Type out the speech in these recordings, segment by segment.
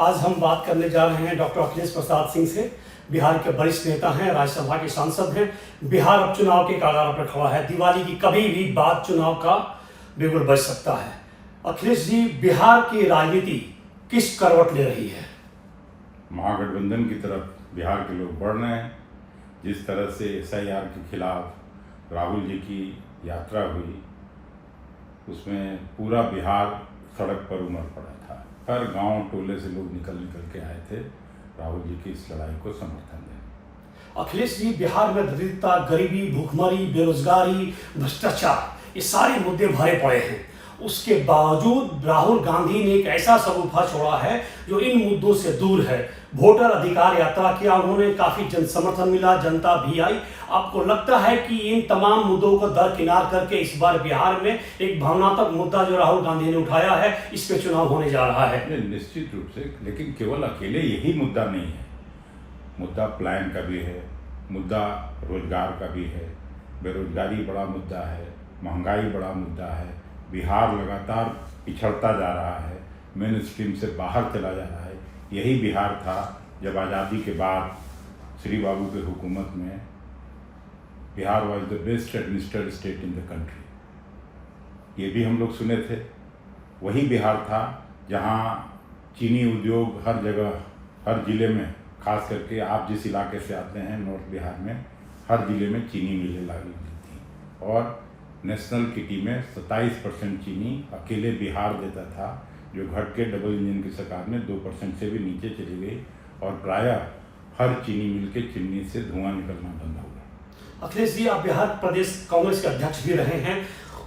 आज हम बात करने जा रहे हैं डॉक्टर अखिलेश प्रसाद सिंह से। बिहार के वरिष्ठ नेता हैं, राज्यसभा के सांसद हैं। बिहार अब चुनाव के कगार पर खड़ा है। दिवाली की कभी भी बात चुनाव का बिगुल बज सकता है। अखिलेश जी, बिहार की राजनीति किस करवट ले रही है? महागठबंधन की तरफ बिहार के लोग बढ़ रहे हैं। जिस तरह से SIR के खिलाफ राहुल जी की यात्रा हुई, उसमें पूरा बिहार सड़क पर उमड़ पड़ा था। हर गांव टोले से लोग निकल के आए थे राहुल जी की इस लड़ाई को समर्थन देने। अखिलेश जी, बिहार में दरिद्रता, गरीबी, भूखमरी, बेरोजगारी, भ्रष्टाचार, ये सारे मुद्दे भरे पड़े हैं। उसके बावजूद राहुल गांधी ने एक ऐसा सगुफा छोड़ा है जो इन मुद्दों से दूर है। वोटर अधिकार यात्रा किया उन्होंने, काफी जन समर्थन मिला, जनता भी आई। आपको लगता है कि इन तमाम मुद्दों को दरकिनार करके इस बार बिहार में एक भावनात्मक मुद्दा जो राहुल गांधी ने उठाया है, इस पे चुनाव होने जा रहा है? निश्चित रूप से, लेकिन केवल अकेले यही मुद्दा नहीं है। मुद्दा प्लान का भी है, मुद्दा रोजगार का भी है, बेरोजगारी बड़ा मुद्दा है, महंगाई बड़ा मुद्दा है। बिहार लगातार पिछड़ता जा रहा है, मेन स्ट्रीम से बाहर चला जा रहा है। यही बिहार था जब आज़ादी के बाद श्री बाबू के हुकूमत में Bihar was the best administrated state in the country. ये भी हम लोग सुने थे। वही बिहार था जहाँ चीनी उद्योग हर जगह, हर ज़िले में, खास करके आप जिस इलाके से आते हैं नॉर्थ बिहार में, हर ज़िले में चीनी मिलें लगी थी। और नेशनल किटी में 27% चीनी अकेले बिहार देता था, जो घट के डबल इंजन की सरकार में 2% से भी नीचे चली गई। और प्रायः हर चीनी मिल के चिमनी से धुआं निकलना बंद हो गया। अखिलेश जी, आप बिहार प्रदेश कांग्रेस के अध्यक्ष भी रहे हैं।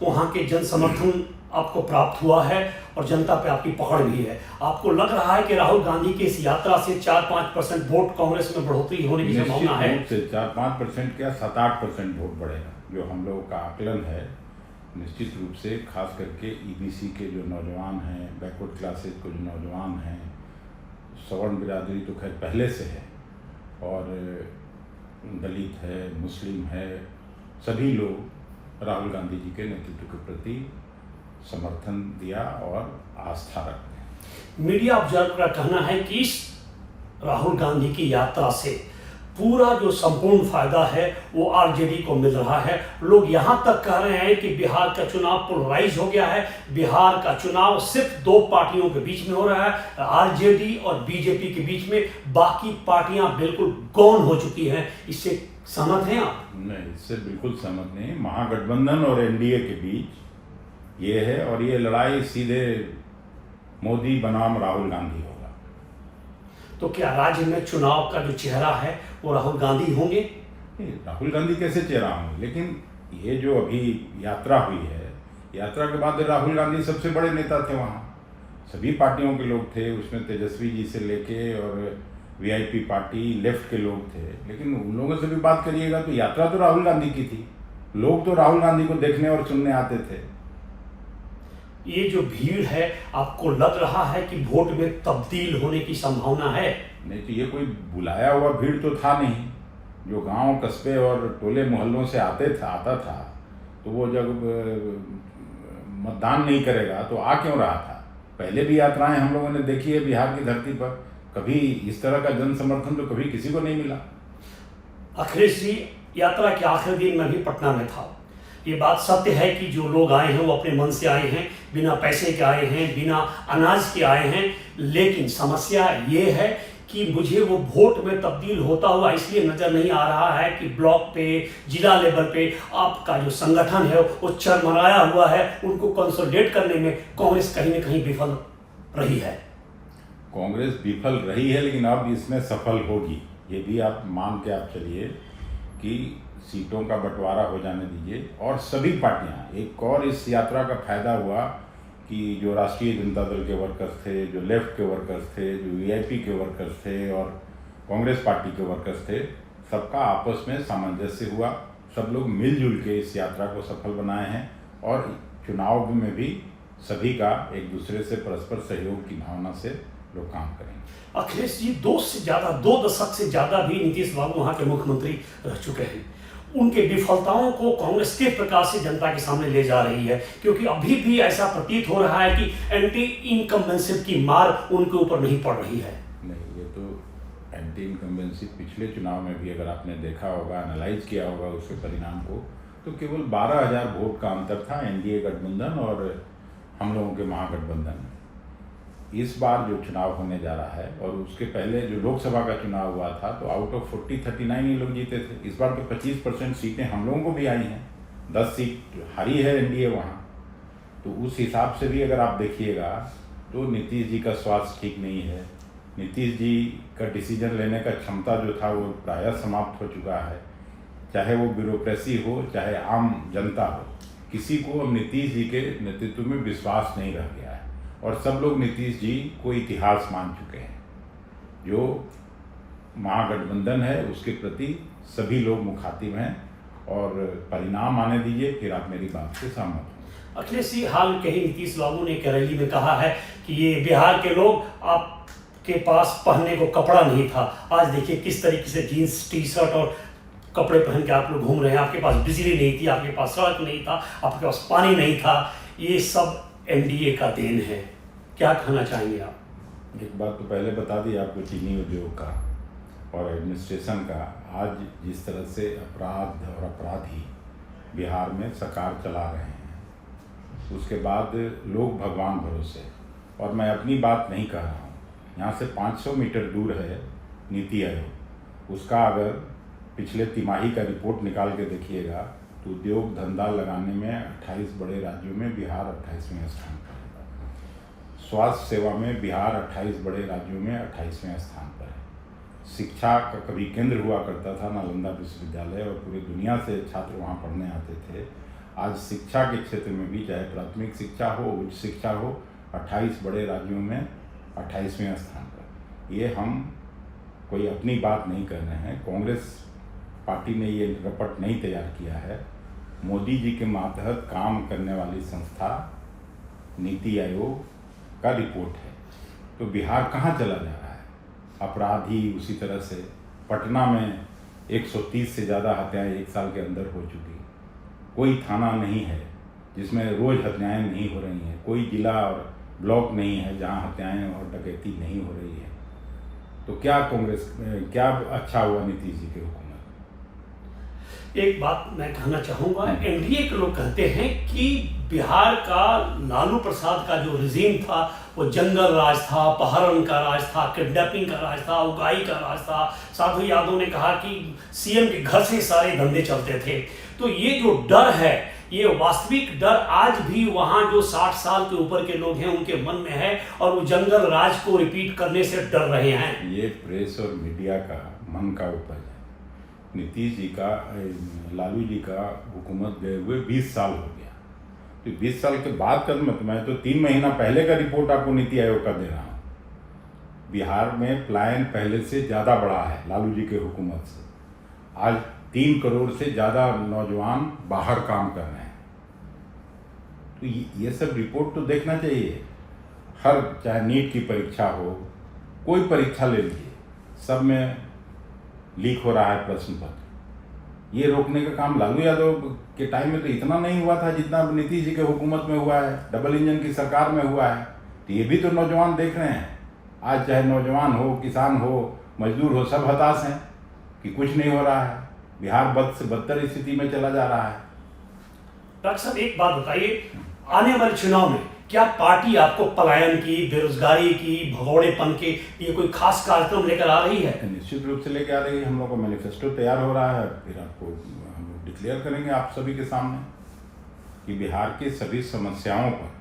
वहाँ के जन समर्थन आपको प्राप्त हुआ है और जनता पे आपकी पकड़ भी है। आपको लग रहा है कि राहुल गांधी की इस यात्रा से 4-5% वोट कांग्रेस में बढ़ोतरी होने की संभावना है? 4-5% क्या, 7-8% वोट बढ़ेगा, जो हम लोगों का आकलन है। निश्चित रूप से खास करके EBC के जो नौजवान हैं, बैकवर्ड क्लासेज के जो नौजवान हैं, सवर्ण बिरादरी तो खैर पहले से है, और दलित है, मुस्लिम है, सभी लोग राहुल गांधी जी के नेतृत्व के प्रति समर्थन दिया और आस्था रखते हैं। मीडिया ऑब्जर्वर का कहना है कि इस राहुल गांधी की यात्रा से पूरा जो संपूर्ण फायदा है वो RJD को मिल रहा है। लोग यहाँ तक कह रहे हैं कि बिहार का चुनाव पोलराइज हो गया है। बिहार का चुनाव सिर्फ 2 पार्टियों के बीच में हो रहा है, RJD और BJP के बीच में। बाकी पार्टियां बिल्कुल गौन हो चुकी हैं। इससे सहमत हैं आप? नहीं, इससे बिल्कुल सहमत नहीं। महागठबंधन और NDA के बीच ये है, और ये लड़ाई सीधे मोदी बनाम राहुल गांधी होगा। तो क्या राज्य में चुनाव का जो चेहरा है वो राहुल गांधी होंगे? राहुल गांधी कैसे चेहरा होंगे, लेकिन ये जो अभी यात्रा हुई है, यात्रा के बाद राहुल गांधी सबसे बड़े नेता थे। वहाँ सभी पार्टियों के लोग थे, उसमें तेजस्वी जी से लेके और VIP पार्टी लेफ्ट के लोग थे। लेकिन उन लोगों से भी बात करिएगा तो यात्रा तो राहुल गांधी की थी। लोग तो राहुल गांधी को देखने और सुनने आते थे। ये जो भीड़ है, आपको लग रहा है कि वोट में तब्दील होने की संभावना है? नहीं, तो ये कोई बुलाया हुआ भीड़ तो था नहीं। जो गांव, कस्बे और टोले मोहल्लों से आता था, तो वो जब मतदान नहीं करेगा तो आ क्यों रहा था? पहले भी यात्राएं हम लोगों ने देखी है बिहार की धरती पर, कभी इस तरह का जन समर्थन तो कभी किसी को नहीं मिला। अखिलेश जी, यात्रा के आखिरी दिन मैं भी पटना में था। ये बात सत्य है कि जो लोग आए हैं वो अपने मन से आए हैं, बिना पैसे के आए हैं, बिना अनाज के आए हैं। लेकिन समस्या ये है कि मुझे वो वोट में तब्दील होता हुआ इसलिए नजर नहीं आ रहा है कि ब्लॉक पे, जिला लेवल पे आपका जो संगठन है वो चरमराया हुआ है। उनको कंसोलिडेट करने में कांग्रेस कहीं ना कहीं विफल रही है। कांग्रेस विफल रही है, लेकिन अब इसमें सफल होगी। ये भी आप मान के आप चलिए कि सीटों का बंटवारा हो जाने दीजिए। और सभी पार्टियां, एक और इस यात्रा का फायदा हुआ कि जो राष्ट्रीय जनता दल के वर्कर्स थे, जो लेफ्ट के वर्कर्स थे, जो VIP के वर्कर्स थे और कांग्रेस पार्टी के वर्कर्स थे, सबका आपस में सामंजस्य हुआ। सब लोग मिलजुल के इस यात्रा को सफल बनाए हैं, और चुनाव में भी सभी का एक दूसरे से परस्पर सहयोग की भावना से लोग काम करेंगे। अखिलेश जी, 2 दशक से ज़्यादा भी नीतीश बाबू वहाँ के मुख्यमंत्री रह चुके हैं। उनके विफलताओं को कांग्रेस किस प्रकार से जनता के सामने ले जा रही है, क्योंकि अभी भी ऐसा प्रतीत हो रहा है कि एंटी इनकम्बेंसी की मार उनके ऊपर नहीं पड़ रही है। नहीं, ये तो एंटी इनकम्बेंसी पिछले चुनाव में भी अगर आपने देखा होगा, एनालाइज किया होगा उसके परिणाम को, तो केवल 12,000 वोट का अंतर था एनडीए गठबंधन और हम लोगों के महागठबंधन में। इस बार जो चुनाव होने जा रहा है और उसके पहले जो लोकसभा का चुनाव हुआ था तो आउट ऑफ 40 39 ही लोग जीते थे। इस बार तो 25% सीटें हम लोगों को भी आई हैं, 10 सीट हारी है एनडीए वहाँ। तो उस हिसाब से भी अगर आप देखिएगा तो नीतीश जी का स्वास्थ्य ठीक नहीं है, नीतीश जी का डिसीजन लेने का क्षमता जो था वो प्रायः समाप्त हो चुका है। चाहे वो ब्यूरोक्रेसी हो चाहे आम जनता हो, किसी को अब नीतीश जी के नेतृत्व में विश्वास नहीं रह गया है और सब लोग नीतीश जी को इतिहास मान चुके हैं। जो महागठबंधन है उसके प्रति सभी लोग मुखातिब हैं और परिणाम आने दीजिए, फिर आप मेरी बात से सहमत हों। अखिलेश जी, हाल के ही नीतीश बाबू ने एक रैली में कहा है कि ये बिहार के लोग आपके पास पहनने को कपड़ा नहीं था। आज देखिए किस तरीके से जीन्स टी शर्ट और कपड़े पहन के आप लोग घूम रहे हैं। आपके पास बिजली नहीं थी, आपके पास सड़क नहीं था, आपके पास पानी नहीं था। ये सब एनडीए का देन है। क्या कहना चाहेंगे आप? एक बात तो पहले बता दी आपको, चीनी उद्योग का और एडमिनिस्ट्रेशन का आज जिस तरह से अपराध और अपराधी बिहार में सरकार चला रहे हैं, उसके बाद लोग भगवान भरोसे। और मैं अपनी बात नहीं कह रहा हूँ, यहाँ से 500 मीटर दूर है नीति आयोग। उसका अगर पिछले तिमाही का रिपोर्ट निकाल के देखिएगा तो उद्योग धंधा लगाने में 28 बड़े राज्यों में बिहार 28वें स्थान पर है। स्वास्थ्य सेवा में बिहार 28 बड़े राज्यों में 28वें स्थान पर है। शिक्षा का कभी केंद्र हुआ करता था नालंदा विश्वविद्यालय और पूरी दुनिया से छात्र वहाँ पढ़ने आते थे। आज शिक्षा के क्षेत्र में भी, चाहे प्राथमिक शिक्षा हो उच्च शिक्षा हो, 28 बड़े राज्यों में 28वें स्थान पर। ये हम कोई अपनी बात नहीं कर रहे हैं, कांग्रेस पार्टी ने ये रिपोर्ट नहीं तैयार किया है। मोदी जी के मातहत काम करने वाली संस्था नीति आयोग का रिपोर्ट है। तो बिहार कहाँ चला जा रहा है? अपराधी उसी तरह से पटना में 130 से ज़्यादा हत्याएं 1 साल के अंदर हो चुकी। कोई थाना नहीं है जिसमें रोज़ हत्याएं नहीं हो रही हैं, कोई जिला और ब्लॉक नहीं है जहाँ हत्याएं और डकैती नहीं हो रही है। तो क्या कांग्रेस, क्या अच्छा हुआ नीतीश जी के हुकूमत? एक बात मैं कहना चाहूँगा, एनडीए के लोग कहते हैं कि बिहार का लालू प्रसाद का जो रिजीम था वो जंगल राज था, अपहरण का राज था, किडनैपिंग का राज था, उगाही का राज था। साधु यादव ने कहा कि सीएम के घर से सारे धंधे चलते थे। तो ये जो डर है, ये वास्तविक डर आज भी वहाँ जो 60 साल के ऊपर के लोग हैं उनके मन में है और वो जंगल राज को रिपीट करने से डर रहे हैं। ये प्रेस और मीडिया का मन का उपज है। नीतीश जी का, लालू जी का हुकूमत गए हुए 20 साल हो गया। तो 20 साल के बाद का मैं तो 3 महीना पहले का रिपोर्ट आपको नीति आयोग का दे रहा हूँ। बिहार में पलायन पहले से ज़्यादा बढ़ा है लालू जी के हुकूमत से। आज 3 करोड़ से ज़्यादा नौजवान बाहर काम कर रहे हैं। तो ये सब रिपोर्ट तो देखना चाहिए। हर, चाहे नीट की परीक्षा हो, कोई परीक्षा ले लीजिए, सब में लीक हो रहा है प्रश्न पत्र। ये रोकने का काम लालू यादव के टाइम में तो इतना नहीं हुआ था जितना नीतीश जी के हुकूमत में हुआ है, डबल इंजन की सरकार में हुआ है। तो ये भी तो नौजवान देख रहे हैं। आज चाहे नौजवान हो, किसान हो, मजदूर हो, सब हताश हैं कि कुछ नहीं हो रहा है। बिहार बद से बदतर स्थिति में चला जा रहा है। डॉक्टर साहब, एक बात बताइए, आने वाले चुनाव में क्या पार्टी आपको पलायन की, बेरोजगारी की, भगौड़ेपन के लिए कोई खास कार्यक्रम लेकर आ रही है? निश्चित रूप से लेकर आ रही है। हम लोग का मैनिफेस्टो तैयार हो रहा है, फिर आपको हम लोग डिक्लेयर करेंगे आप सभी के सामने कि बिहार की सभी समस्याओं पर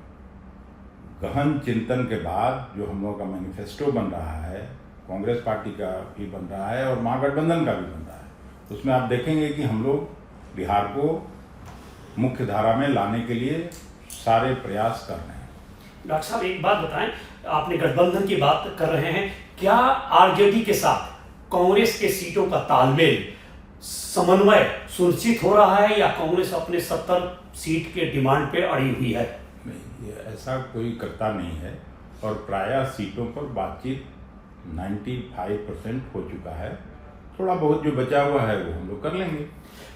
गहन चिंतन के बाद जो हम लोग का मैनिफेस्टो बन रहा है, कांग्रेस पार्टी का भी बन रहा है और महागठबंधन का भी बन रहा है, उसमें आप देखेंगे कि हम लोग बिहार को मुख्य धारा में लाने के लिए सारे प्रयास कर रहे हैं। डॉक्टर साहब, एक बात बताएं, आपने गठबंधन की बात कर रहे हैं, क्या आरजेडी के साथ कांग्रेस के सीटों का तालमेल, समन्वय सुनिश्चित हो रहा है या कांग्रेस अपने 70 सीट के डिमांड पे अड़ी हुई है? नहीं, ये ऐसा कोई करता नहीं है और प्रायः सीटों पर बातचीत 95% हो चुका है। थोड़ा बहुत जो बचा हुआ है वो हम लोग कर लेंगे।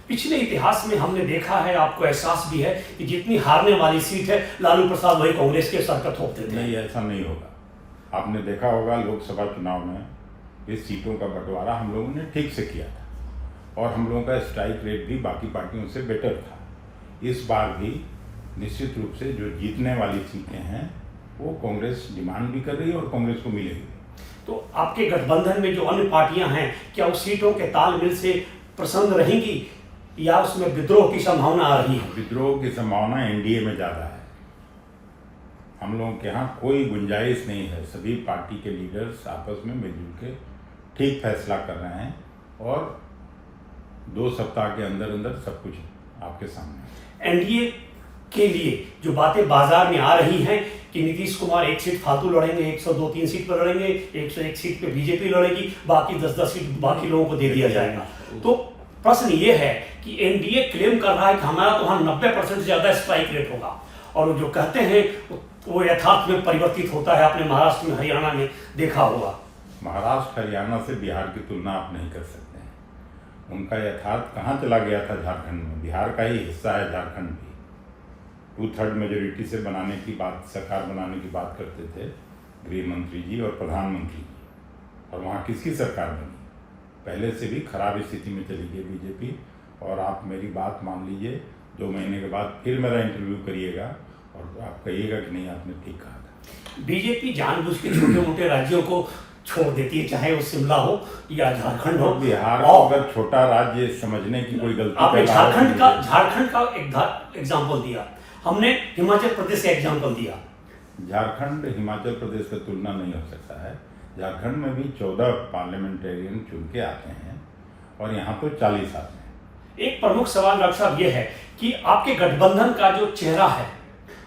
पिछले इतिहास में हमने देखा है, आपको एहसास भी है कि जितनी हारने वाली सीट है लालू प्रसाद वही कांग्रेस के सर पर थोप देते हैं। नहीं, ऐसा नहीं होगा। आपने देखा होगा लोकसभा चुनाव में इस सीटों का बंटवारा हम लोगों ने ठीक से किया था और हम लोगों का स्ट्राइक रेट भी बाकी पार्टियों से बेटर था। इस बार भी निश्चित रूप से जो जीतने वाली सीटें हैं वो कांग्रेस डिमांड भी कर रही है और कांग्रेस को मिलेगी। तो आपके गठबंधन में जो अन्य पार्टियां हैं, क्या उस सीटों के तालमेल से प्रसन्न रहेंगी या उसमें विद्रोह की संभावना आ रही है? विद्रोह की संभावना एनडीए में ज़्यादा है। हम लोगों के यहाँ कोई गुंजाइश नहीं है। सभी पार्टी के लीडर्स आपस में मिलजुल के ठीक फैसला कर रहे हैं और 2 सप्ताह के अंदर अंदर सब कुछ आपके सामने। एनडीए के लिए जो बातें बाजार में आ रही हैं कि नीतीश कुमार 1 सीट फालतू लड़ेंगे, 102-3 सीट पर लड़ेंगे, 101 सीट पे बीजेपी लड़ेगी, बाकी 10-10 सीट बाकी लोगों को दे दिया जाएगा। तो प्रश्न ये है कि एनडीए क्लेम कर रहा है कि हमारा तो वहाँ 90% से ज़्यादा स्ट्राइक रेट होगा और जो कहते हैं वो यथार्थ में परिवर्तित होता है। आपने महाराष्ट्र में, हरियाणा में देखा होगा। महाराष्ट्र हरियाणा से बिहार की तुलना आप नहीं कर सकते हैं। उनका यथार्थ कहाँ चला गया था? झारखंड में। बिहार का ही हिस्सा है झारखंड भी। 2/3 मेजोरिटी से बनाने की बात, सरकार बनाने की बात करते थे गृह मंत्री जी और प्रधानमंत्री जी, और वहाँ किसकी सरकार बनी? पहले से भी खराब स्थिति में चली गई बीजेपी। और आप मेरी बात मान लीजिए, 2 महीने के बाद फिर मेरा इंटरव्यू करिएगा और आप कहिएगा कि नहीं, आपने ठीक कहा था। बीजेपी जानबूझ के छोटे मोटे राज्यों को छोड़ देती है, चाहे वो शिमला हो या झारखंड हो। बिहार को अगर छोटा राज्य समझने की कोई गलती, आपने झारखंड का एक एग्जाम्पल दिया, हमने हिमाचल प्रदेश का एग्जाम्पल दिया। झारखंड हिमाचल प्रदेश से तुलना नहीं हो सकता है। झारखंड में भी 14 पार्लियामेंटेरियन चुन के आते हैं और यहाँ तो 40 आते हैं। एक प्रमुख सवाल डॉक्टर साहब ये है कि आपके गठबंधन का जो चेहरा है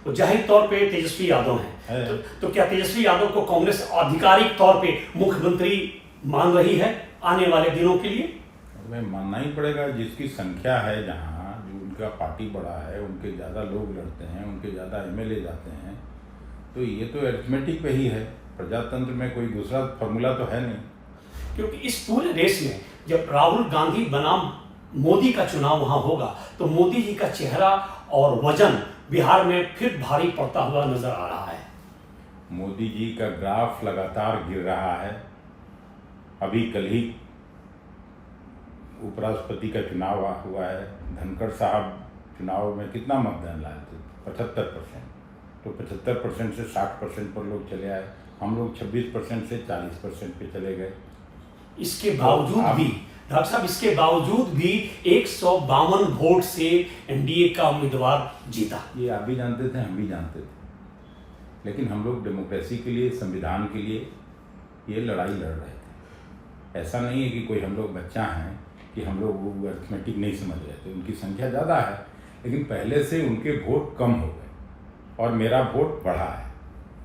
वो जाहिर तौर पे तेजस्वी यादव है। तो क्या तेजस्वी यादव को कांग्रेस आधिकारिक तौर पे मुख्यमंत्री मान रही है आने वाले दिनों के लिए? हमें मानना ही पड़ेगा। जिसकी संख्या है, जहाँ जो उनका पार्टी बड़ा है, उनके ज़्यादा लोग लड़ते हैं, उनके ज़्यादा एमएलए जाते हैं, तो ये तो अरिथमेटिक पे ही है। प्रजातंत्र में कोई दूसरा फॉर्मूला तो है नहीं। क्योंकि इस पूरे रेस में जब राहुल गांधी बनाम मोदी का चुनाव वहां होगा तो मोदी जी का चेहरा और वजन बिहार में फिर भारी पड़ता हुआ नजर आ रहा है। मोदी जी का ग्राफ लगातार गिर रहा है। अभी कल ही उपराष्ट्रपति का चुनाव हुआ है। धनखड़ साहब चुनाव में कितना मतदान लाए थे? 75%। तो 75% से 60% पर लोग चले आए। हम लोग 26% से 40% पे चले गए। इसके बावजूद भी डॉक्टर साहब, इसके बावजूद भी 152 वोट से एनडीए का उम्मीदवार जीता। ये आप भी जानते थे, हम भी जानते थे, लेकिन हम लोग डेमोक्रेसी के लिए, संविधान के लिए ये लड़ाई लड़ रहे थे। ऐसा नहीं है कि कोई हम लोग बच्चा हैं कि हम लोग वो अरिथमेटिक नहीं समझ रहे थे। उनकी संख्या ज़्यादा है, लेकिन पहले से उनके वोट कम हो गए और मेरा वोट बढ़ा है।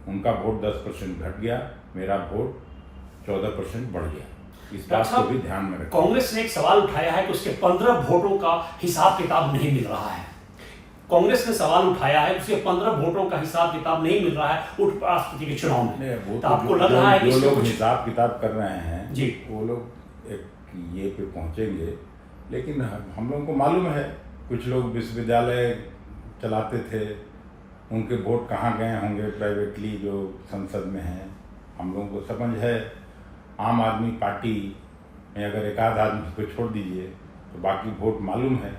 उनका वोट 10% घट गया, मेरा वोट 14% बढ़ गया। इस बात को भी ध्यान में रखें। कांग्रेस ने एक सवाल उठाया है कि उसके 15 वोटों का हिसाब किताब नहीं मिल रहा है। कांग्रेस ने सवाल उठाया है कि उसके 15 वोटों का हिसाब किताब नहीं मिल रहा है उपराष्ट्रपति के चुनाव में। तो आपको लग रहा है कि जो लोग हिसाब किताब कर रहे हैं जी, वो लोग एक ये पे पहुंचेंगे। लेकिन हम लोगों को मालूम है, कुछ लोग विश्वविद्यालय चलाते थे, उनके वोट कहाँ गए होंगे प्राइवेटली जो संसद में हैं। हम लोगों को समझ है। आम आदमी पार्टी में अगर एक आध आदमी को छोड़ दीजिए तो बाकी वोट मालूम है।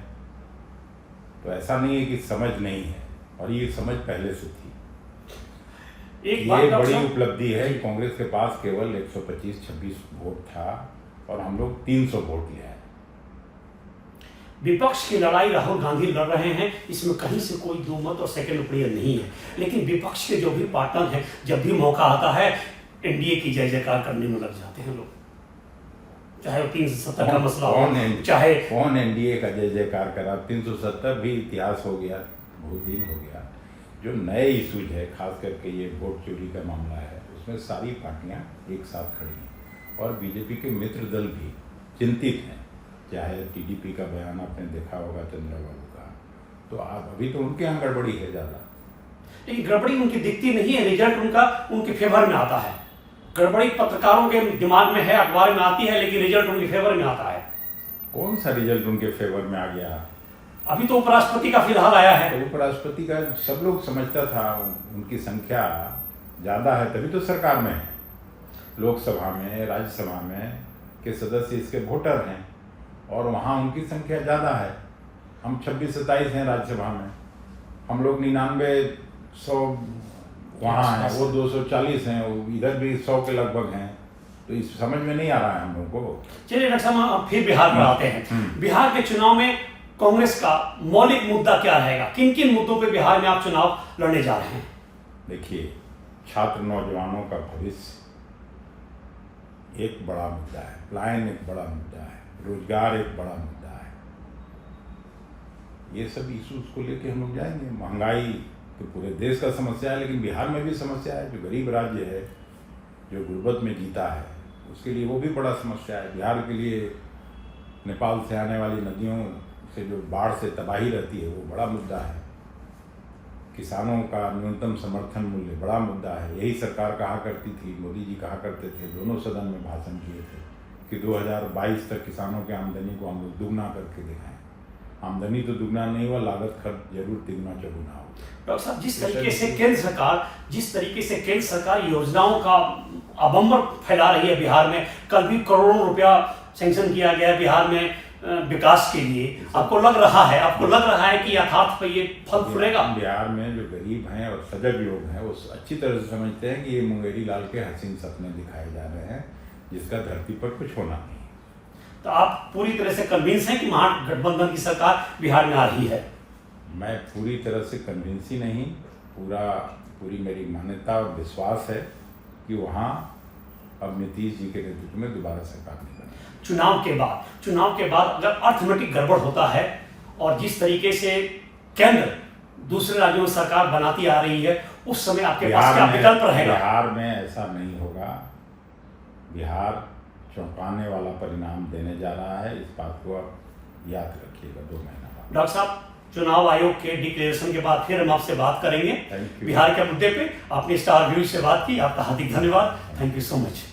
तो ऐसा नहीं है कि समझ नहीं है, और ये समझ पहले से थी। ये बड़ी उपलब्धि है। कांग्रेस के पास केवल 125-26 वोट था और हम लोग 300 वोट ले आए। विपक्ष की लड़ाई राहुल गांधी लड़ रहे हैं, इसमें कहीं से कोई दो मत और सेकंड ओपिनियन नहीं है। लेकिन विपक्ष के जो भी पार्टनर हैं, जब भी मौका आता है एनडीए की जय जयकार करने में लग जाते हैं लोग। चाहे वो 370 का मसला हो, चाहे कौन एनडीए का जय जयकार करा। 370 भी इतिहास हो गया, बहुत दिन हो गया। जो नए इशूज है, खास करके ये वोट चोरी का मामला है, उसमें सारी पार्टियां एक साथ खड़ी हैं और बीजेपी के मित्र दल भी चिंतित हैं। चाहे टीडीपी का बयान आपने देखा होगा चंद्रबाबू का, तो आप अभी तो उनके यहाँ गड़बड़ी है ज़्यादा। लेकिन गड़बड़ी उनकी दिखती नहीं है, रिजल्ट उनका उनके फेवर में आता है। गड़बड़ी पत्रकारों के दिमाग में है, अखबार में आती है, लेकिन रिजल्ट उनके फेवर में आता है। कौन सा रिजल्ट उनके फेवर में आ गया? अभी तो उपराष्ट्रपति का फिलहाल आया है। तो उपराष्ट्रपति का सब लोग समझता था, उनकी संख्या ज़्यादा है तभी तो सरकार में है। लोकसभा में, राज्यसभा में के सदस्य इसके वोटर हैं और वहाँ उनकी संख्या ज़्यादा है। हम 26-27 हैं राज्यसभा में, हम लोग 99-100 वहाँ हैं, वो 240 हैं, वो इधर भी 100 के लगभग हैं। तो इस समझ में नहीं आ रहा है हम लोग को। चलिए डॉक्टर साहब, हम फिर बिहार में आते हैं। बिहार के चुनाव में कांग्रेस का मौलिक मुद्दा क्या रहेगा? किन किन मुद्दों पे बिहार में आप चुनाव लड़ने जा रहे हैं? देखिए, छात्र नौजवानों का भविष्य एक बड़ा मुद्दा है, पलायन एक बड़ा मुद्दा है, रोजगार एक बड़ा मुद्दा है। ये सब इशूज को लेके हम लोग जाएंगे। महंगाई तो पूरे देश का समस्या है, लेकिन बिहार में भी समस्या है। जो गरीब राज्य है, जो गुर्बत में जीता है, उसके लिए वो भी बड़ा समस्या है। बिहार के लिए नेपाल से आने वाली नदियों से जो बाढ़ से तबाही रहती है, वो बड़ा मुद्दा है। किसानों का न्यूनतम समर्थन मूल्य बड़ा मुद्दा है। यही सरकार कहा करती थी, मोदी जी कहा करते थे, दोनों सदन में भाषण किए थे कि 2022 तक किसानों की आमदनी को हम लोग दुगना करके दिखाएं। आमदनी तो दुगना नहीं हुआ, लागत खर्च जरूर तिगुना चौगुना हो। डॉक्टर साहब, जिस तरीके से केंद्र सरकार योजनाओं का अबंबर फैला रही है बिहार में, कल भी करोड़ों रुपया सैंक्शन किया गया बिहार में विकास के लिए, आपको लग रहा है कि यथार्थ पे ये फल फूलेगा? बिहार में जो गरीब हैं और सजग लोग हैं, वो अच्छी तरह से समझते हैं कि ये मुंगेरी लाल के हसीन सपने दिखाए जा रहे हैं, जिसका धरती पर कुछ होना नहीं। तो आप पूरी तरह से कन्विंस हैं कि महागठबंधन की सरकार बिहार में आ रही है? मैं पूरी तरह से कन्विंस ही नहीं, पूरी मेरी मान्यता और विश्वास है कि वहाँ अब नीतीश जी के नेतृत्व में दोबारा सरकार नहीं बनेगी। चुनाव के बाद अगर अर्थनैतिक गड़बड़ होता है और जिस तरीके से केंद्र दूसरे राज्यों में सरकार बनाती आ रही है, उस समय आपके पास क्या विकल्प रहेगा? बिहार में ऐसा नहीं होगा। बिहार चौंकाने वाला परिणाम देने जा रहा है, इस बात को आप याद रखिएगा 2 महीना बाद। डॉक्टर साहब, चुनाव आयोग के डिक्लेरेशन के बाद फिर हम आपसे बात करेंगे बिहार के मुद्दे पे। आपने स्टार व्यू से बात की, आपका हार्दिक धन्यवाद। Thank you so much.